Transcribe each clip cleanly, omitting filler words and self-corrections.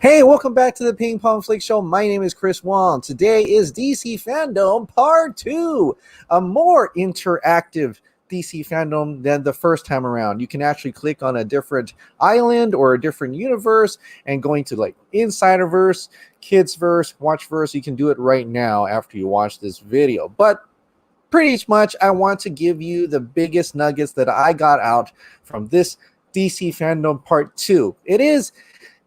Hey, welcome back to the Ping Pong Flix Show. My name is Chris Wong. Today is DC FanDome Part 2, a more interactive DC FanDome than the first time around. You can actually click on a different island or a different universe and going to like Insiderverse, Kidsverse, Watchverse. You can do it right now after you watch this video. But pretty much, I want to give you the biggest nuggets that I got out from this DC FanDome Part 2. It is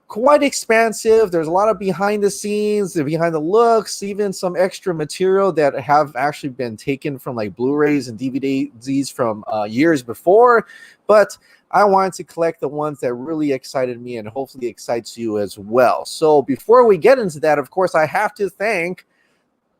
quite expansive. There's a lot of behind the scenes, behind the looks, even some extra material that have actually been taken from like Blu-rays and DVDs from years before. But I wanted to collect the ones that really excited me and hopefully excites you as well. So before we get into that, of course, I have to thank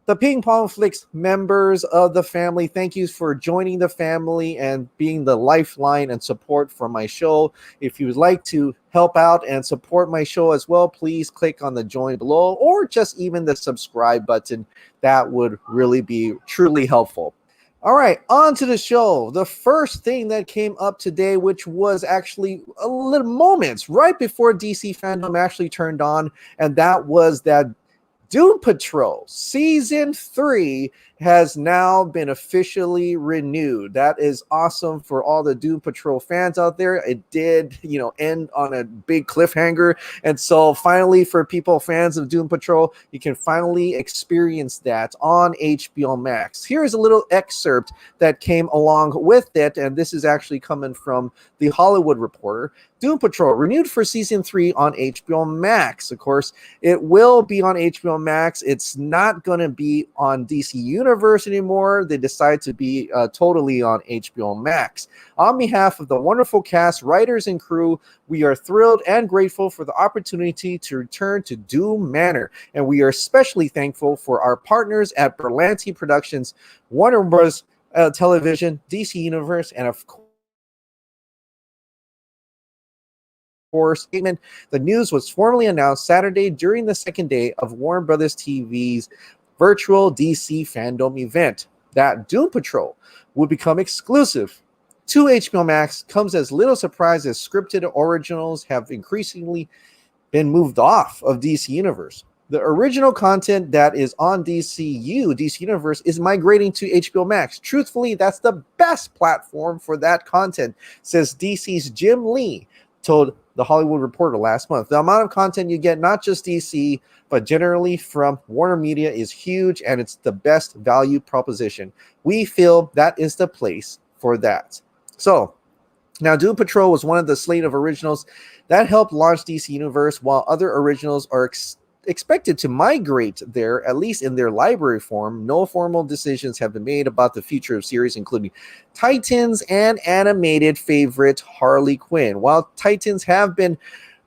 the Ping Pong Flix members of the family. Thank you for joining the family and being the lifeline and support for my show. If you would like to help out and support my show as well, please click on the join below or just even the subscribe button. That would really be truly helpful. All right, on to the show. The first thing that came up today, which was actually a little moments right before DC FanDome actually turned on, and that was that Doom Patrol Season 3 has now been officially renewed. That is awesome for all the Doom Patrol fans out there. It did, end on a big cliffhanger. And so finally, for fans of Doom Patrol, you can finally experience that on HBO Max. Here's a little excerpt that came along with it. And this is actually coming from The Hollywood Reporter. Doom Patrol renewed for Season 3 on HBO Max. Of course, it will be on HBO Max. It's not going to be on DC Universe anymore. They decide to be totally on HBO Max. On behalf of the wonderful cast, writers, and crew, we are thrilled and grateful for the opportunity to return to Doom Manor. And we are especially thankful for our partners at Berlanti Productions, Warner Bros. Television, DC Universe, and of course, statement. The news was formally announced Saturday during the second day of Warner Brothers TV's virtual DC FanDome event that Doom Patrol would become exclusive to HBO Max. Comes as little surprise as scripted originals have increasingly been moved off of DC Universe. The original content that is on DCEU, DC Universe, is migrating to HBO Max. Truthfully, that's the best platform for that content, says DC's Jim Lee told The Hollywood Reporter last month. The amount of content you get, not just DC, but generally from Warner Media, is huge, and it's the best value proposition. We feel that is the place for that. So, now Doom Patrol was one of the slate of originals that helped launch DC Universe, while other originals are expected to migrate there, at least in their library form. No formal decisions have been made about the future of series, including Titans and animated favorite Harley Quinn. While Titans have been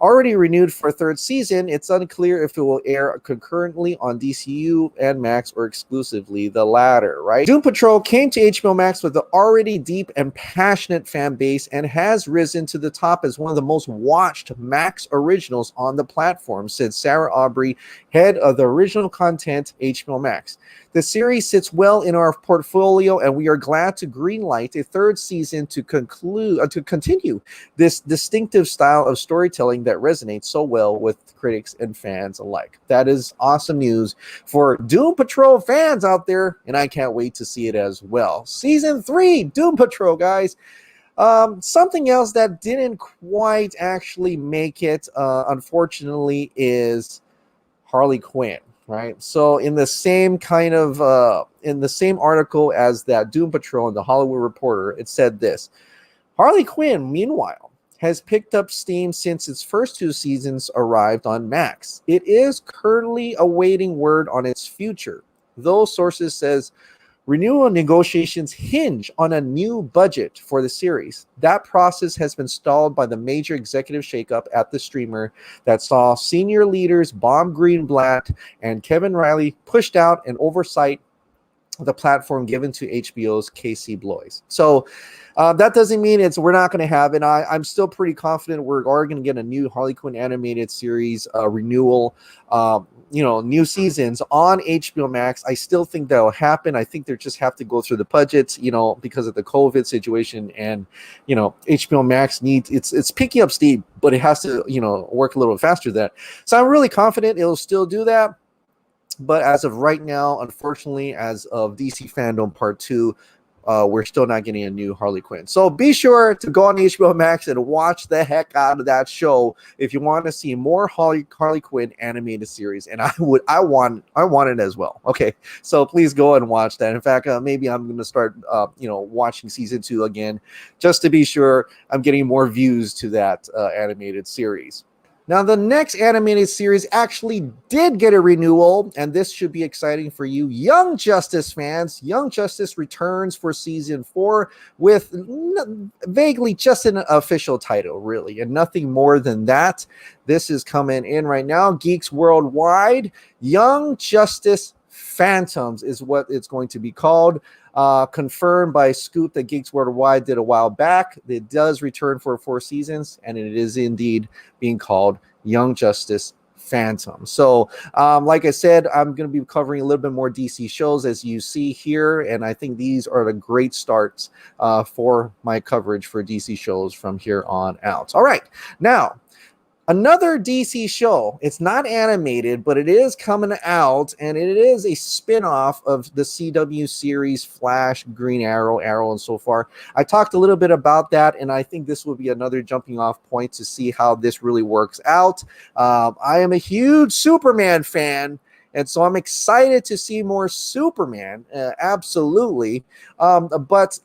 already renewed for a third season, it's unclear if it will air concurrently on DCU and Max or exclusively the latter, right? Doom Patrol came to HBO Max with an already deep and passionate fan base and has risen to the top as one of the most watched Max originals on the platform, said Sarah Aubrey, head of the original content, HBO Max. The series sits well in our portfolio, and we are glad to greenlight a third season to continue this distinctive style of storytelling that resonates so well with critics and fans alike. That is awesome news for Doom Patrol fans out there, and I can't wait to see it as well. Season 3, Doom Patrol, guys. Something else that didn't quite actually make it, unfortunately, is Harley Quinn. Right. So in the same article as that Doom Patrol in the Hollywood Reporter, it said this: Harley Quinn, meanwhile, has picked up steam since its first 2 seasons arrived on Max. It is currently awaiting word on its future, though sources says renewal negotiations hinge on a new budget for the series. That process has been stalled by the major executive shakeup at the streamer that saw senior leaders Bob Greenblatt and Kevin Riley pushed out and oversight the platform given to HBO's Casey Bloys. So that doesn't mean we're not going to have it. I'm still pretty confident we're going to get a new Harley Quinn animated series renewal, new seasons on HBO Max. I still think that'll happen. I think they just have to go through the budgets, because of the COVID situation, and HBO Max needs it's picking up steam, but it has to work a little faster than that. So I'm really confident it'll still do that. But as of right now, unfortunately, as of DC Fandom Part 2, we're still not getting a new Harley Quinn. So be sure to go on HBO Max and watch the heck out of that show if you want to see more Harley Quinn animated series. And I want it as well. Okay, so please go and watch that. In fact, maybe I'm going to start, watching season 2 again, just to be sure I'm getting more views to that animated series. Now, the next animated series actually did get a renewal, and this should be exciting for you Young Justice fans. Young Justice returns for season 4 with vaguely just an official title, really, and nothing more than that. This is coming in right now. Geeks Worldwide, Young Justice Phantoms is what it's going to be called. Confirmed by Scoop that Geeks Worldwide did a while back. It does return for 4 seasons, and it is indeed being called Young Justice Phantom. So, like I said, I'm going to be covering a little bit more DC shows, as you see here, and I think these are the great starts for my coverage for DC shows from here on out. All right, now, another DC show. It's not animated, but it is coming out, and it is a spin-off of the CW series Flash, Green Arrow, and so far. I talked a little bit about that, and I think this will be another jumping off point to see how this really works out. I am a huge Superman fan, and so I'm excited to see more Superman, absolutely. But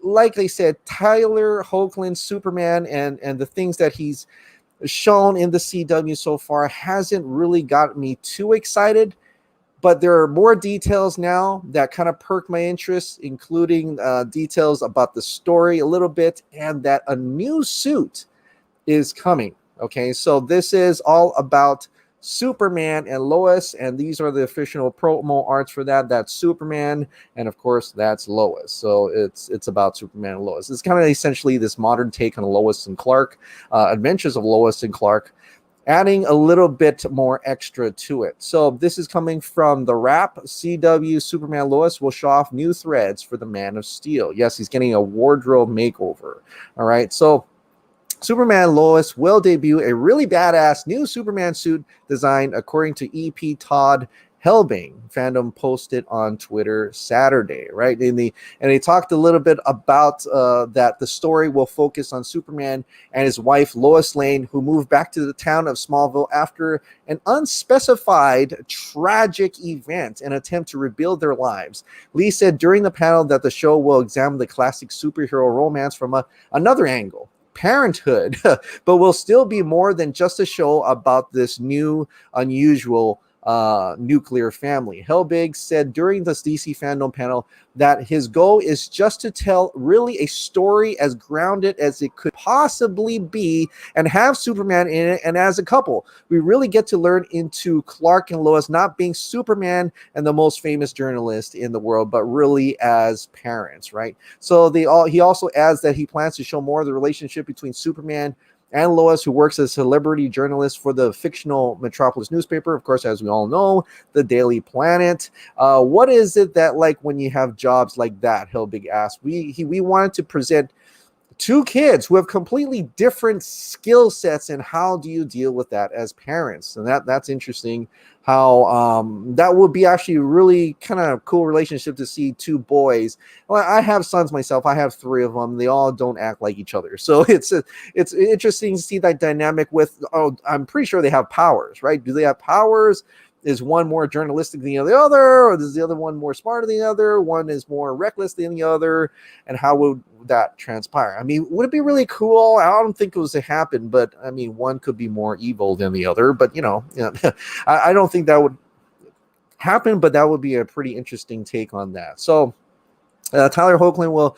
like I said, Tyler Hoechlin's Superman and the things that he's shown in the CW so far hasn't really got me too excited, but there are more details now that kind of perk my interest, including details about the story a little bit, and that a new suit is coming. Okay, so this is all about Superman and Lois, and these are the official promo arts for that. That's Superman, and of course that's Lois. So it's about Superman and Lois. It's kind of essentially this modern take on Lois and Clark, adventures of Lois and Clark, adding a little bit more extra to it. So this is coming from The Wrap. CW Superman Lois will show off new threads for the Man of Steel. Yes, he's getting a wardrobe makeover. All right, so Superman Lois will debut a really badass new Superman suit design, according to EP Todd Helbing. Fandom posted on Twitter Saturday, right? And they talked a little bit about that the story will focus on Superman and his wife Lois Lane, who moved back to the town of Smallville after an unspecified tragic event, an attempt to rebuild their lives. Lee said during the panel that the show will examine the classic superhero romance from another angle, parenthood, but will still be more than just a show about this new, unusual nuclear family. Helbig said during this DC Fandom panel that his goal is just to tell really a story as grounded as it could possibly be and have Superman in it. And as a couple, we really get to learn into Clark and Lois not being Superman and the most famous journalist in the world, but really as parents, right? So he also adds that he plans to show more of the relationship between Superman and Lois, who works as a celebrity journalist for the fictional Metropolis newspaper, of course, as we all know, the Daily Planet. What is it that, like, when you have jobs like that, Helbig asked, we wanted to present two kids who have completely different skill sets, and how do you deal with that as parents? And that's interesting, how that would be actually a really kind of cool relationship to see two boys. Well, I have sons myself. I have 3 of them. They all don't act like each other. So it's interesting to see that dynamic with, I'm pretty sure they have powers, right? Do they have powers? Is one more journalistic than the other, or is the other one more smart than the other? One is more reckless than the other, and how would that transpire? I mean, would it be really cool? I don't think it was to happen, but I mean, one could be more evil than the other. But I don't think that would happen, but that would be a pretty interesting take on that. So Tyler Hoechlin will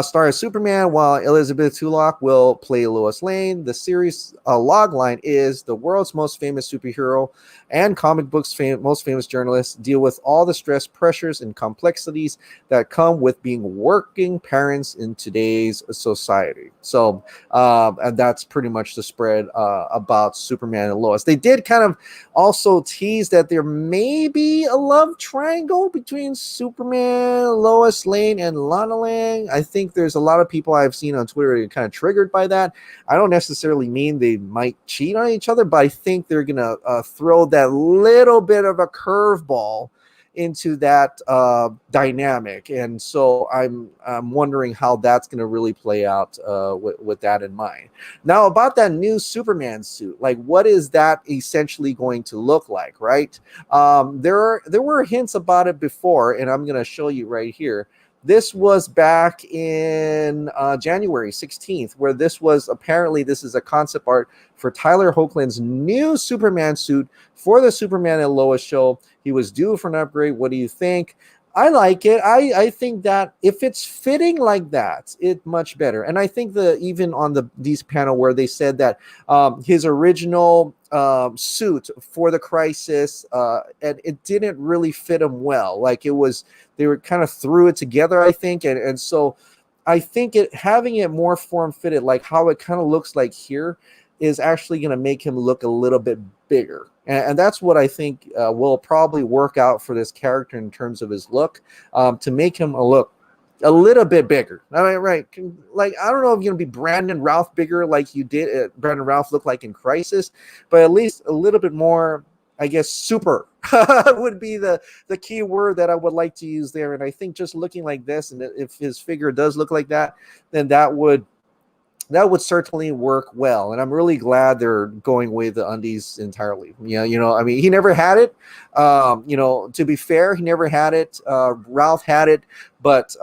star as Superman, while Elizabeth Tulloch will play Lois Lane. The series logline is the world's most famous superhero and comic books most famous journalists deal with all the stress, pressures, and complexities that come with being working parents in today's society. So, and that's pretty much the spread about Superman and Lois. They did kind of also tease that there may be a love triangle between Superman, Lois Lane, and Lana Lang. I think there's a lot of people I've seen on Twitter that are kind of triggered by that. I don't necessarily mean they might cheat on each other, but I think they're going to throw that little bit of a curveball into that dynamic. And so I'm wondering how that's going to really play out with that in mind. Now, about that new Superman suit, like what is that essentially going to look like, right? There were hints about it before, and I'm going to show you right here. This was back in January 16th, where this was apparently, this is a concept art for Tyler Hoechlin's new Superman suit for the Superman and Lois show. He was due for an upgrade. What do you think? I like it. I think that if it's fitting like that, it's much better. And I think even on the DC panel where they said that his original suit for the Crisis, and it didn't really fit him well. Like they were kind of threw it together, I think. And so I think having it more form fitted, like how it kind of looks like here, is actually going to make him look a little bit bigger. And that's what I think will probably work out for this character in terms of his look, to make him look a little bit bigger. All right, right. Like, I don't know if you're going to be Brandon Routh bigger like you did Brandon Routh looked like in Crisis, but at least a little bit more, I guess, super would be the key word that I would like to use there. And I think just looking like this, and if his figure does look like that, then that would certainly work well. And I'm really glad they're going away the undies entirely. I mean, he never had it. To be fair, he never had it. Ralph had it, but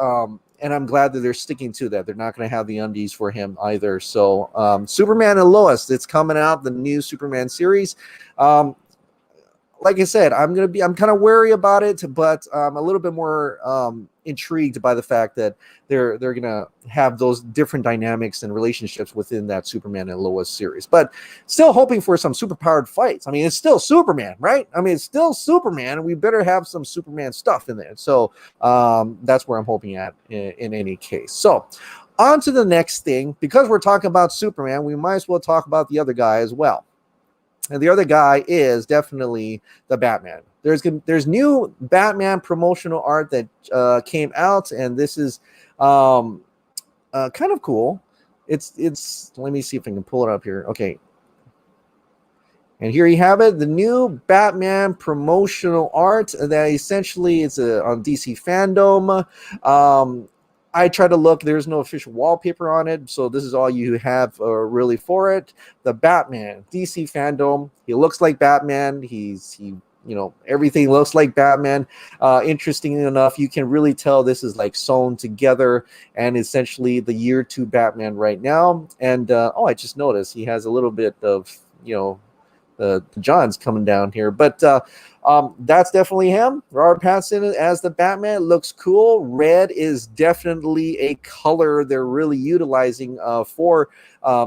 and I'm glad that they're sticking to that. They're not going to have the undies for him either. So Superman and Lois, it's coming out, the new Superman series. Like I said, I'm kind of wary about it, but I'm a little bit more intrigued by the fact that they're going to have those different dynamics and relationships within that Superman and Lois series. But still hoping for some superpowered fights. I mean, it's still Superman, right? I mean, it's still Superman, and we better have some Superman stuff in there. So that's where I'm hoping at in any case. So on to the next thing. Because we're talking about Superman, we might as well talk about the other guy as well. And the other guy is definitely the Batman. There's new Batman promotional art that came out, and this is kind of cool. It's let me see if I can pull it up here. Okay. And here you have it, the new Batman promotional art that essentially it's on DC FanDome. I tried to look. There's no official wallpaper on it, so this is all you have really for it. The Batman DC FanDome. He looks like Batman. Everything looks like Batman. Interestingly enough, you can really tell this is like sewn together, and essentially the year 2 Batman right now. And I just noticed he has a little bit of the John's coming down here, but that's definitely him. Robert Pattinson as the Batman looks cool. Red is definitely a color they're really utilizing for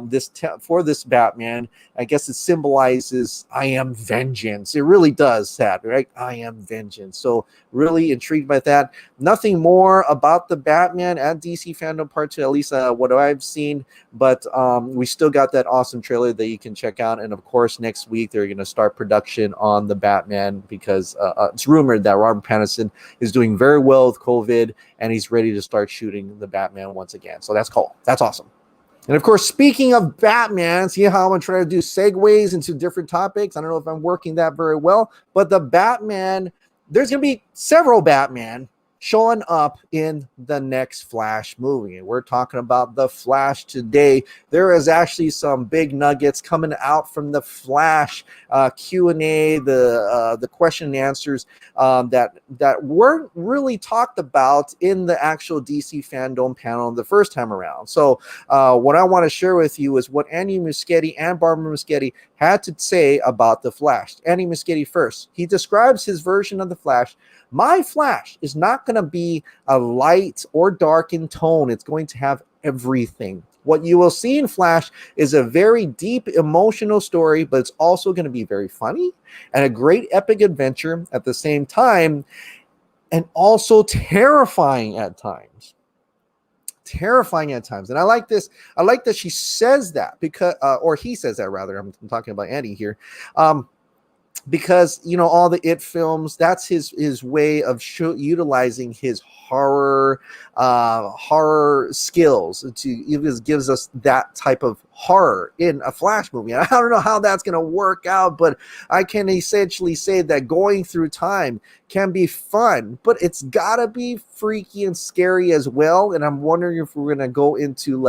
this Batman. I guess it symbolizes I am vengeance. It really does that, right? I am vengeance. So really intrigued by that. Nothing more about the Batman at DC FanDome Part 2, at least what I've seen, but we still got that awesome trailer that you can check out. And of course, next week they're going to start production on the Batman, because it's rumored that Robert Pattinson is doing very well with COVID, and he's ready to start shooting the Batman once again. So that's cool. That's awesome. And of course, speaking of Batman, see how I'm going to try to do segues into different topics. I don't know if I'm working that very well, but the Batman, there's going to be several Batman showing up in the next Flash movie. And we're talking about the Flash today. There is actually some big nuggets coming out from the Flash Q&A, the question and answers that weren't really talked about in the actual DC FanDome panel the first time around. So what I want to share with you is what Andy Muschietti and Barbara Muschietti had to say about the Flash. Andy Muschietti first. He describes his version of the Flash. My Flash is not going going to be a light or dark in tone. It's going to have everything. What you will see in Flash is a very deep emotional story, but it's also going to be very funny and a great epic adventure at the same time, and also terrifying at times. Terrifying at times. And I like this. I like that she says that because, or he says that rather. I'm talking about Andy here. Because all the It films, that's his way of utilizing his horror skills to gives us that type of horror in a Flash movie. And I don't know how that's going to work out, but I can essentially say that going through time can be fun, but it's gotta be freaky and scary as well. And I'm wondering if we're going to go into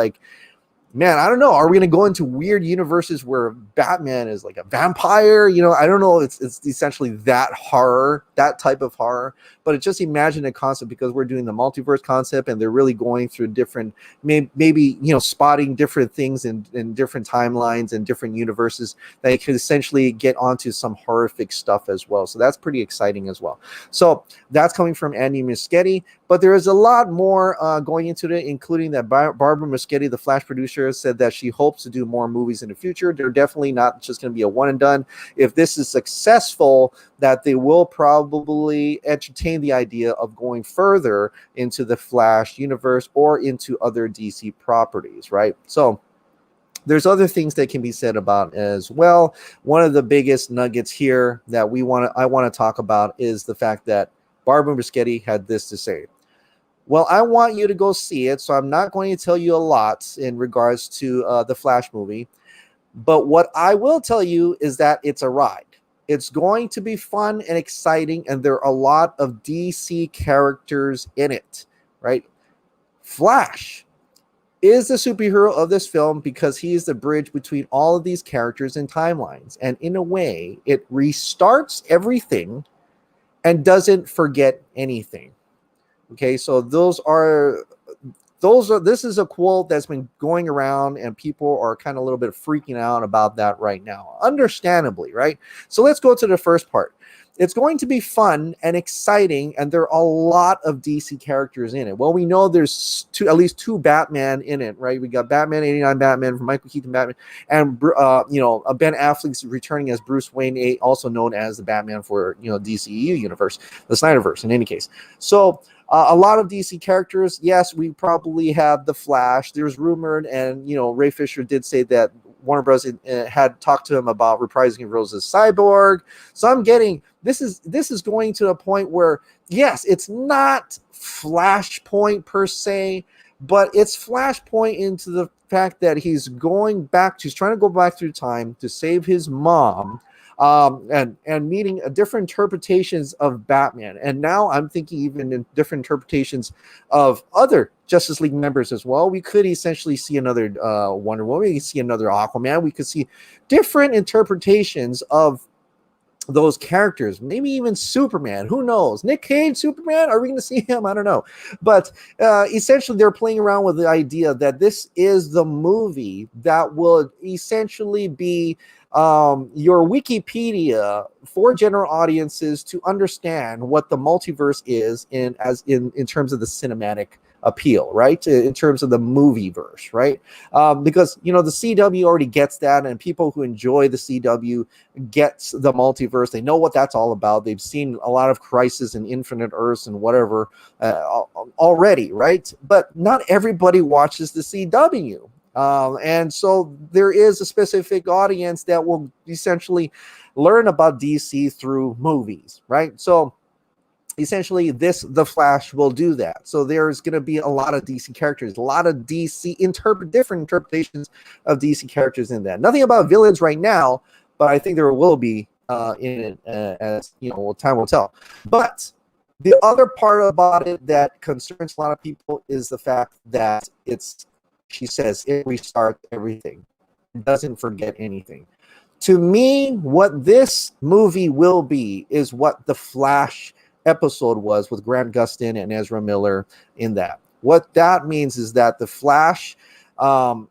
man, I don't know. Are we going to go into weird universes where Batman is like a vampire? I don't know. It's essentially that horror, that type of horror. But just imagine a concept, because we're doing the multiverse concept and they're really going through different, maybe spotting different things in different timelines and different universes that you could essentially get onto some horrific stuff as well. So that's pretty exciting as well. So that's coming from Andy Muschietti. But there is a lot more going into it, including that Barbara Muschietti, the Flash producer, said that she hopes to do more movies in the future. They're definitely not just going to be a one and done. If this is successful, that they will probably entertain the idea of going further into the Flash universe or into other DC properties, right? So there's other things that can be said about as well. One of the biggest nuggets here that I want to talk about is the fact that Barbara Muschietti had this to say. Well, I want you to go see it, so I'm not going to tell you a lot in regards to the Flash movie. But what I will tell you is that it's a ride. It's going to be fun and exciting, and there are a lot of DC characters in it, right? Flash is the superhero of this film because he is the bridge between all of these characters and timelines. And in a way, it restarts everything and doesn't forget anything. Okay, so this is a quote that's been going around and people are kind of a little bit freaking out about that right now, understandably, right? So let's go to the first part. It's going to be fun and exciting, and there are a lot of DC characters in it. Well, we know there's at least two Batman in it, right? We got Batman 89 Batman from Michael Keaton Batman, and Ben Affleck's returning as Bruce Wayne, also known as the Batman for DCEU universe, the Snyderverse in any case. So a lot of DC characters. Yes, we probably have the Flash. There's rumored, and Ray Fisher did say that Warner Bros. Had talked to him about reprising Rose's Cyborg. So I'm getting this is going to a point where, yes, it's not Flashpoint per se, but it's Flashpoint into the fact that he's trying to go back through time to save his mom. And meeting different interpretations of Batman. And now I'm thinking even in different interpretations of other Justice League members as well. We could essentially see another Wonder Woman. We could see another Aquaman. We could see different interpretations of those characters, maybe even Superman. Who knows? Nick Cage, Superman? Are we going to see him? I don't know. But essentially, they're playing around with the idea that this is the movie that will essentially be your Wikipedia for general audiences to understand what the multiverse is in terms of the cinematic appeal, right? In terms of the movie verse, right? Because the CW already gets that, and people who enjoy the CW gets the multiverse. They know what that's all about. They've seen a lot of Crisis and Infinite Earths and whatever already, right? But not everybody watches the CW. And so there is a specific audience that will essentially learn about DC through movies, right? So essentially the Flash will do that. So there's going to be a lot of DC characters, a lot of DC different interpretations of DC characters in that. Nothing about villains right now, but I think there will be in it as time will tell. But the other part about it that concerns a lot of people is the fact that she says it restarts everything. It doesn't forget anything. To me, what this movie will be is what the Flash episode was with Grant Gustin and Ezra Miller in that. What that means is that the Flash, that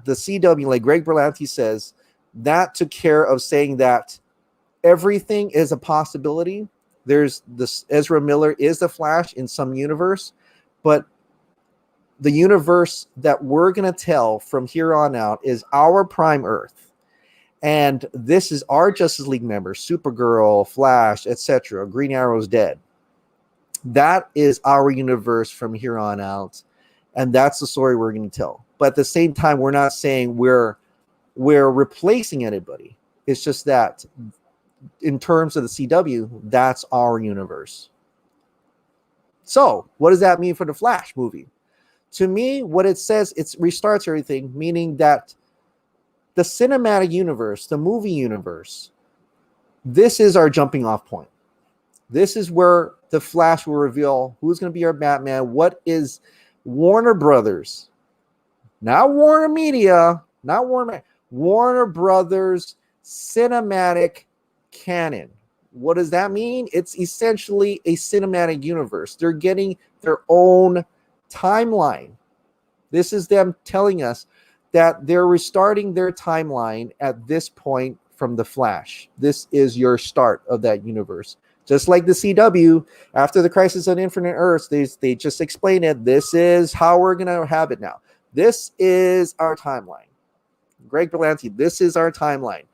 the CW, like Greg Berlanti says, that took care of saying that everything is a possibility There's this Ezra Miller is the Flash in some universe, but the universe that we're going to tell from here on out is our Prime Earth. And this is our Justice League members, Supergirl, Flash, etc. Green Arrow's dead. That is our universe from here on out. And that's the story we're going to tell. But at the same time, we're not saying we're replacing anybody. It's just that in terms of the CW, that's our universe. So what does that mean for the Flash movie? To me, what it says, it restarts everything, meaning that the cinematic universe, the movie universe, this is our jumping off point. This is where the Flash will reveal who's going to be our Batman. What is Warner Brothers, not Warner Media, not Warner Brothers cinematic canon. What does that mean? It's essentially a cinematic universe. They're getting their own timeline. This is them telling us that they're restarting their timeline at this point from the Flash. This is your start of that universe. Just like the CW, after the Crisis on Infinite Earths, they just explained it. This is how we're going to have it now. This is our timeline. Greg Berlanti, this is our timeline.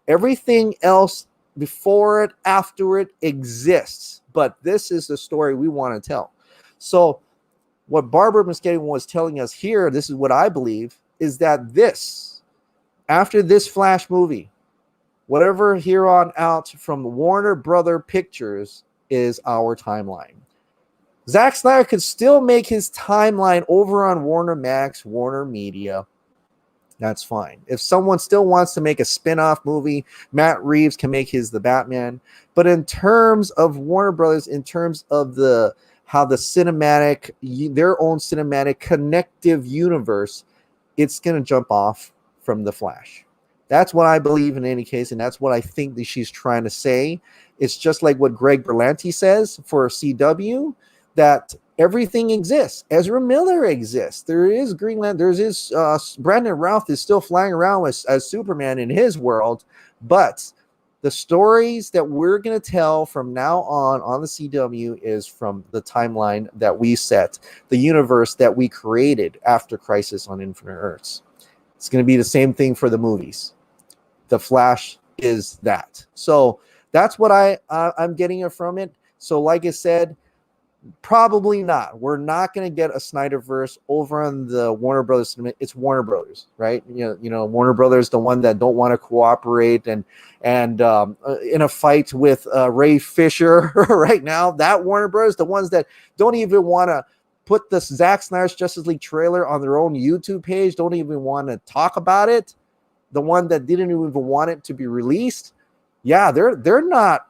Everything else before it, after it exists. But this is the story we want to tell. So what Barbara Muschietti was telling us here, this is what I believe, is that this, after this Flash movie, whatever here on out from Warner Brother Pictures is our timeline. Zack Snyder could still make his timeline over on Warner Max, Warner Media. That's fine. If someone still wants to make a spin-off movie, Matt Reeves can make his The Batman. But in terms of Warner Brothers, in terms of how the cinematic, their own cinematic connective universe, it's going to jump off from the Flash. That's what I believe in any case, and that's what I think that she's trying to say. It's just like what Greg Berlanti says for CW, that everything exists. Ezra Miller exists. There is Green Lantern. There's Brandon Routh is still flying around as Superman in his world, but the stories that we're going to tell from now on the CW is from the timeline that we set, the universe that we created after Crisis on Infinite Earths. It's going to be the same thing for the movies. The Flash is that. So that's what I'm getting from it. So like I said, probably not. We're not going to get a Snyderverse over on the Warner Brothers. It's Warner Brothers, right? You know, Warner Brothers, the one that don't want to cooperate and in a fight with Ray Fisher right now. That Warner Brothers, the ones that don't even want to put the Zack Snyder's Justice League trailer on their own YouTube page, don't even want to talk about it. The one that didn't even want it to be released. Yeah, they're not.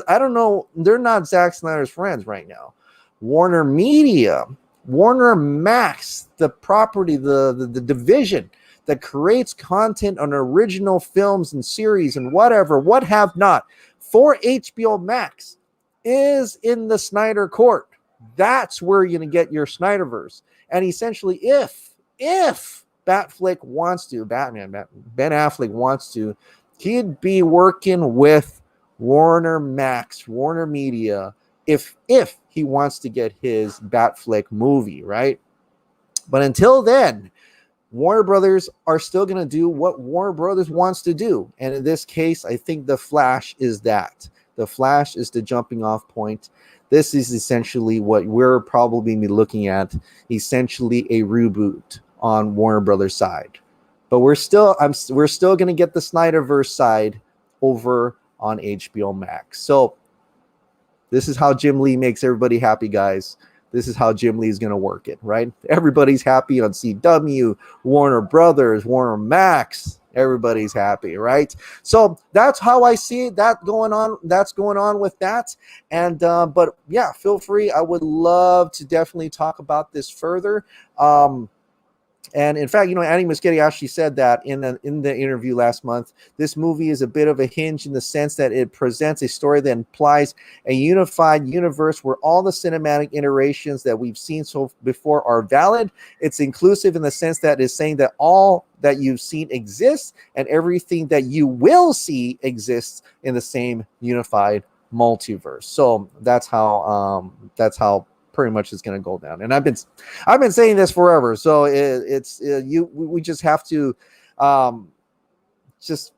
I don't know. They're not Zack Snyder's friends right now. Warner Media, Warner Max, the property, the division that creates content on original films and series and whatever, what have not, for HBO Max is in the Snyder court. That's where you're going to get your Snyderverse. And essentially, if Batflick wants to, Ben Affleck wants to, he'd be working with Warner Max, Warner Media, if he wants to get his Batflick movie, right? But until then, Warner Brothers are still going to do what Warner Brothers wants to do. And in this case, I think The Flash is that. The Flash is the jumping off point. This is essentially what we're probably be looking at, essentially a reboot on Warner Brothers side. But we're still going to get the Snyderverse side over on HBO Max. So this is how Jim Lee makes everybody happy, guys. This is how Jim Lee is going to work it, right? Everybody's happy on CW, Warner Brothers, Warner Max. Everybody's happy, right? So that's how I see that going on. That's going on with that. And but yeah, feel free. I would love to definitely talk about this further. And in fact, Andy Muschietti actually said that in the interview last month. This movie is a bit of a hinge in the sense that it presents a story that implies a unified universe where all the cinematic iterations that we've seen so before are valid. It's inclusive in the sense that it's saying that all that you've seen exists and everything that you will see exists in the same unified multiverse. So that's how pretty much is going to go down. And I've been saying this forever. So we just have to just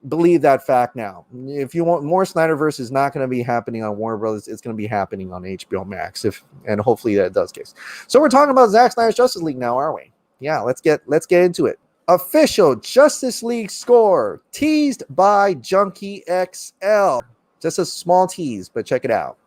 believe that fact now. If you want more, Snyderverse is not going to be happening on Warner Brothers. It's going to be happening on HBO Max, and hopefully that does case. So we're talking about Zack Snyder's Justice League now, aren't we? Yeah, let's get into it. Official Justice League score teased by JunkieXL. Just a small tease, but check it out.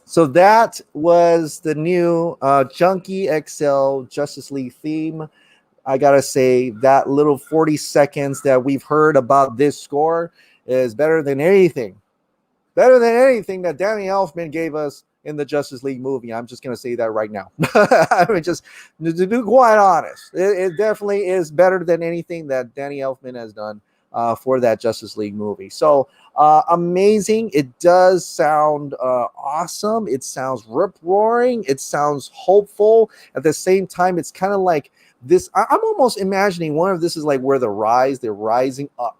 So that was the new JunkieXL Justice League theme. I gotta say that little 40 seconds that we've heard about this score is better than anything that Danny Elfman gave us in the Justice League movie. I'm just gonna say that right now. I mean, just to be quite honest, it definitely is better than anything that Danny Elfman has done for that Justice League movie. So amazing. It does sound awesome. It sounds rip-roaring. It sounds hopeful. At the same time, it's kind of like this. I'm almost imagining one of this is like where they're rising up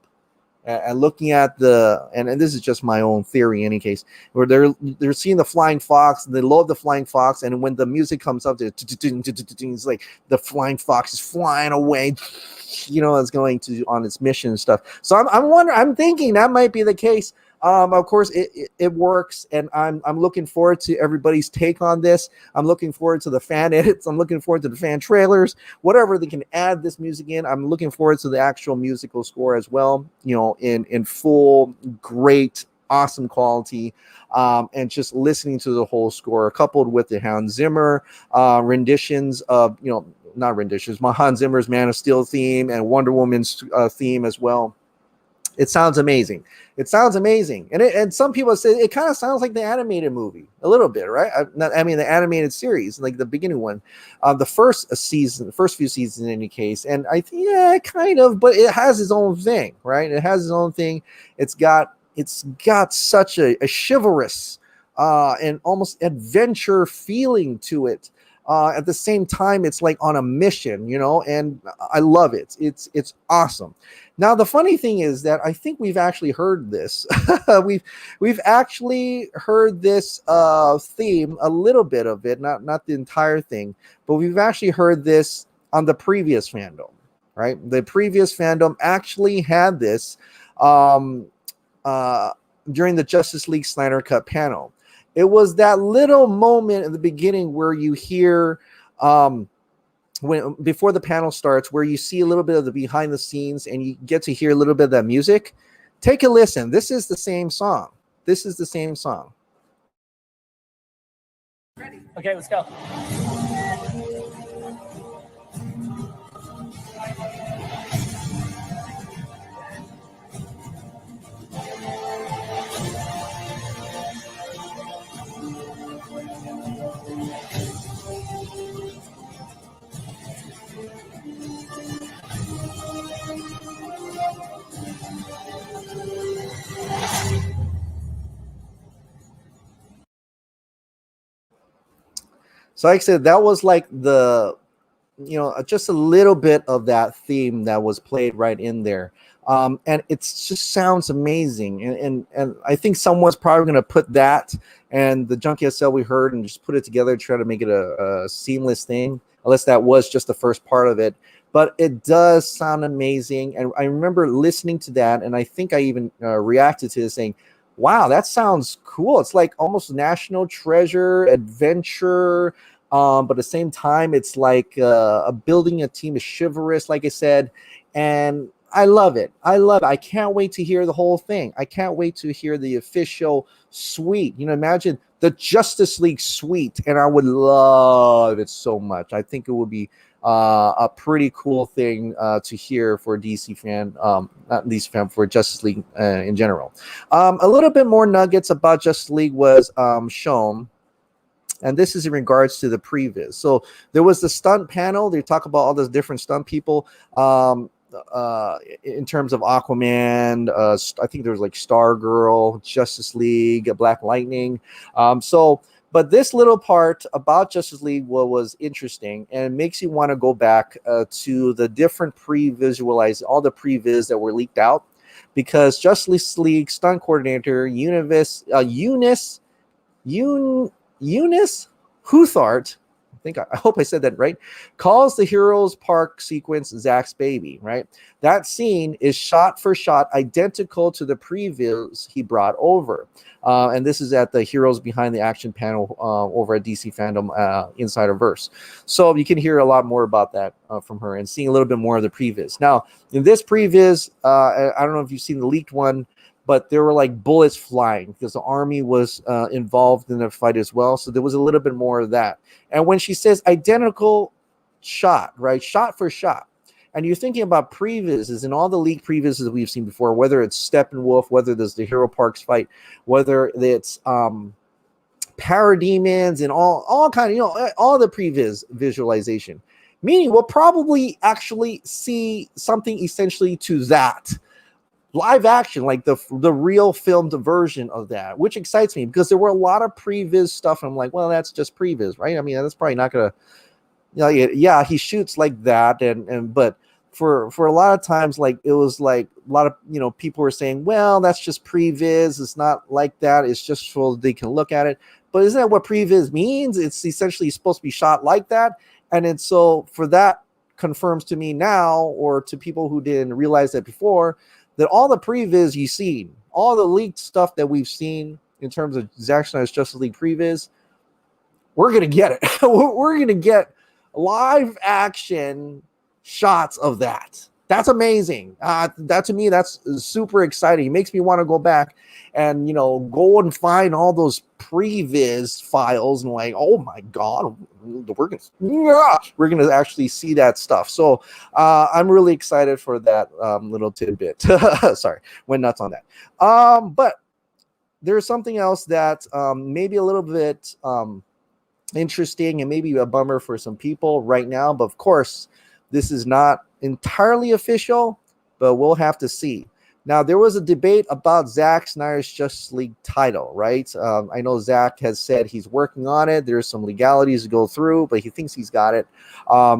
and looking at and this is just my own theory in any case, where they're seeing the flying fox and they love the flying fox, and when the music comes up, it's like the flying fox is flying away, it's going to on its mission and stuff. So I'm thinking that might be the case. Of course, it works, and I'm looking forward to everybody's take on this. I'm looking forward to the fan edits. I'm looking forward to the fan trailers, whatever they can add this music in. I'm looking forward to the actual musical score as well, in full, great, awesome quality, and just listening to the whole score, coupled with the Hans Zimmer renditions of, not renditions, Hans Zimmer's Man of Steel theme and Wonder Woman's theme as well. It sounds amazing. And some people say it kind of sounds like the animated movie a little bit, right? The animated series, like the beginning one, the first few seasons in any case. And I think, yeah, kind of, but it has its own thing, right? It has its own thing. It's got such a chivalrous and almost adventure feeling to it. At the same time, it's like on a mission, and I love it. It's awesome. Now, the funny thing is that I think we've actually heard this. we've actually heard this theme, a little bit of it, not the entire thing, but we've actually heard this on the previous FanDome, right? The previous FanDome actually had this during the Justice League Snyder Cut panel. It was that little moment at the beginning where you hear, before the panel starts, where you see a little bit of the behind the scenes and you get to hear a little bit of that music. Take a listen. This is the same song. Okay, let's go. So like I said, that was like just a little bit of that theme that was played right in there. And it just sounds amazing. And I think someone's probably going to put that and the JunkieXL we heard and just put it together, try to make it a seamless thing. unless that was just the first part of it. But it does sound amazing. And I remember listening to that, and I think I even reacted to it saying, wow, that sounds cool. It's like almost National Treasure, adventure, but at the same time, it's like building a team is chivalrous, like I said. And I love it. I love it. I can't wait to hear the whole thing. I can't wait to hear the official suite. You know, imagine the Justice League suite, and I would love it so much. I think it would be a pretty cool thing to hear for DC fan, not DC fan, for Justice League in general. A little bit more nuggets about Justice League was shown. And this is in regards to the previs. So there was the stunt panel. They talk about all those different stunt people. In terms of Aquaman, I think there was like Stargirl, Justice League, Black Lightning. But this little part about Justice League was interesting, and makes you want to go back to the different all the previs that were leaked out, because Justice League stunt coordinator Eunice Huthart, I hope I said that right, calls the Heroes Park sequence Zack's baby, right? That scene is shot for shot identical to the previews he brought over. And this is at the Heroes Behind the Action panel over at DC Fandom Insiderverse. So you can hear a lot more about that from her, and seeing a little bit more of the previs. Now, in this previs, I don't know if you've seen the leaked one, but there were like bullets flying because the army was involved in the fight as well. So there was a little bit more of that. And when she says identical shot, right, shot for shot, and you're thinking about previses and all the leaked previses that we've seen before, whether it's Steppenwolf, whether there's the Hero Parks fight, whether it's Parademons and all kind of, all the previs visualization, meaning we'll probably actually see something essentially to that. Live action, like the real filmed version of that, which excites me, because there were a lot of previs stuff. And I'm like, well, that's just previs, right? I mean, that's probably not gonna, yeah, he shoots like that, but for a lot of times, like, it was like a lot of people were saying, well, that's just previs. It's not like that. It's just so they can look at it. But isn't that what previs means? It's essentially supposed to be shot like that, and so for that confirms to me now, or to people who didn't realize that before, that all the previs you've seen, all the leaked stuff that we've seen in terms of Zack Snyder's Justice League previs, we're going to get it. We're going to get live action shots of that. That's amazing. That, to me, that's super exciting. It makes me want to go back and, go and find all those previs files and like, oh my God, we're going to actually see that stuff. So I'm really excited for that little tidbit. Sorry, went nuts on that. But there's something else that maybe a little bit interesting and maybe a bummer for some people right now. But of course, this is not entirely official, but we'll have to see. Now, there was a debate about Zack Snyder's Justice League title, right? I know Zack has said he's working on it. There's some legalities to go through, but he thinks he's got it.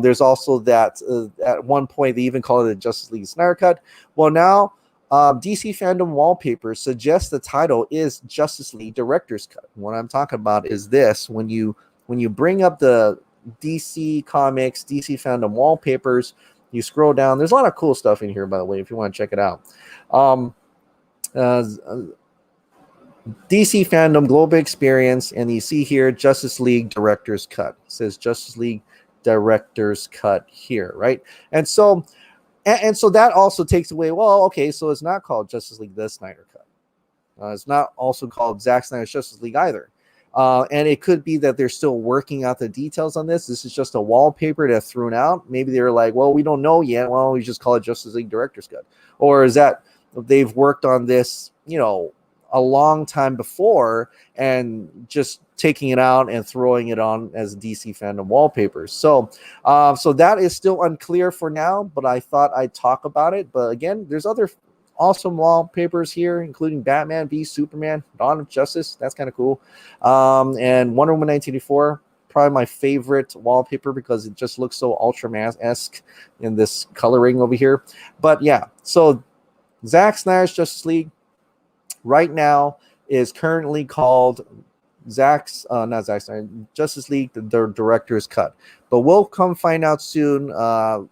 There's also that at one point they even called it the Justice League Snyder Cut. Well, now DC Fandom Wallpapers suggests the title is Justice League Director's Cut. What I'm talking about is this: when you bring up the DC Comics, DC Fandom Wallpapers, you scroll down. There's a lot of cool stuff in here, by the way, if you want to check it out. DC Fandom Global Experience, and you see here Justice League Director's Cut. It says Justice League Director's Cut here, right? And so that also takes away, well, okay, so it's not called Justice League The Snyder Cut. It's not also called Zack Snyder's Justice League either. And it could be that they're still working out the details on this. This is just a wallpaper that's thrown out. Maybe they're like, well, we don't know yet. Well, we just call it Justice League Director's Cut. Or is that they've worked on this, a long time before and just taking it out and throwing it on as DC Fandom Wallpapers. So that is still unclear for now, but I thought I'd talk about it. But again, there's other awesome wallpapers here, including Batman, Beast, Superman, Dawn of Justice. That's kind of cool. And Wonder Woman 1984, probably my favorite wallpaper because it just looks so Ultraman-esque in this coloring over here. But yeah, so Zack Snyder's Justice League right now is currently called Zack's not Zack Snyder, Justice League, the director's cut. But we'll come find out soon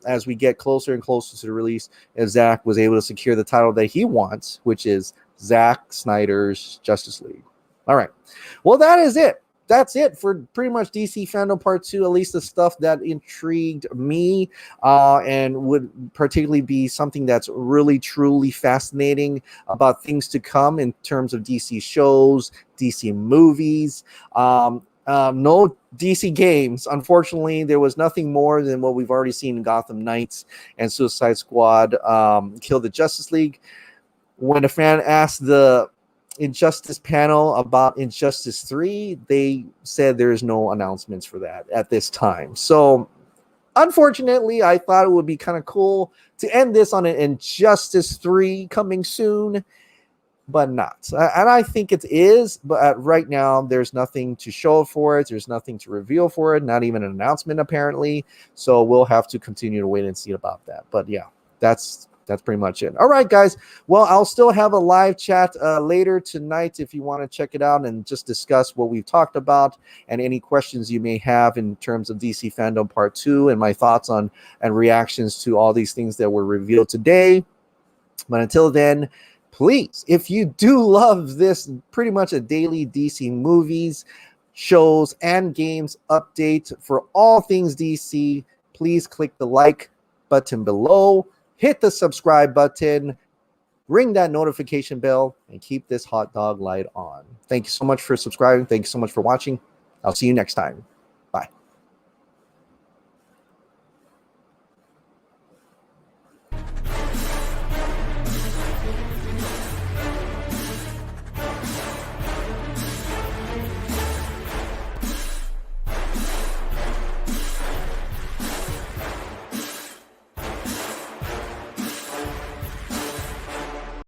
as we get closer and closer to the release if Zack was able to secure the title that he wants, which is Zack Snyder's Justice League. All right. Well, that is it. That's it for pretty much DC Fandom Part 2, at least the stuff that intrigued me and would particularly be something that's really, truly fascinating about things to come in terms of DC shows, DC movies. No DC games. Unfortunately, there was nothing more than what we've already seen in Gotham Knights and Suicide Squad Kill the Justice League. When a fan asked the Injustice panel about Injustice 3, they said there's no announcements for that at this time. So unfortunately, I thought it would be kind of cool to end this on an Injustice 3 coming soon, but not. And I think it is, but right now there's nothing to show for it. There's nothing to reveal for it, not even an announcement apparently. So we'll have to continue to wait and see about that. But yeah, that's pretty much it. All right, guys. Well, I'll still have a live chat later tonight if you want to check it out and just discuss what we've talked about and any questions you may have in terms of DC Fandom Part 2 and my thoughts on and reactions to all these things that were revealed today. But until then, please, if you do love this pretty much a daily DC movies, shows, and games update for all things DC, please click the like button below. Hit the subscribe button, ring that notification bell, and keep this hot dog light on. Thank you so much for subscribing. Thank you so much for watching. I'll see you next time.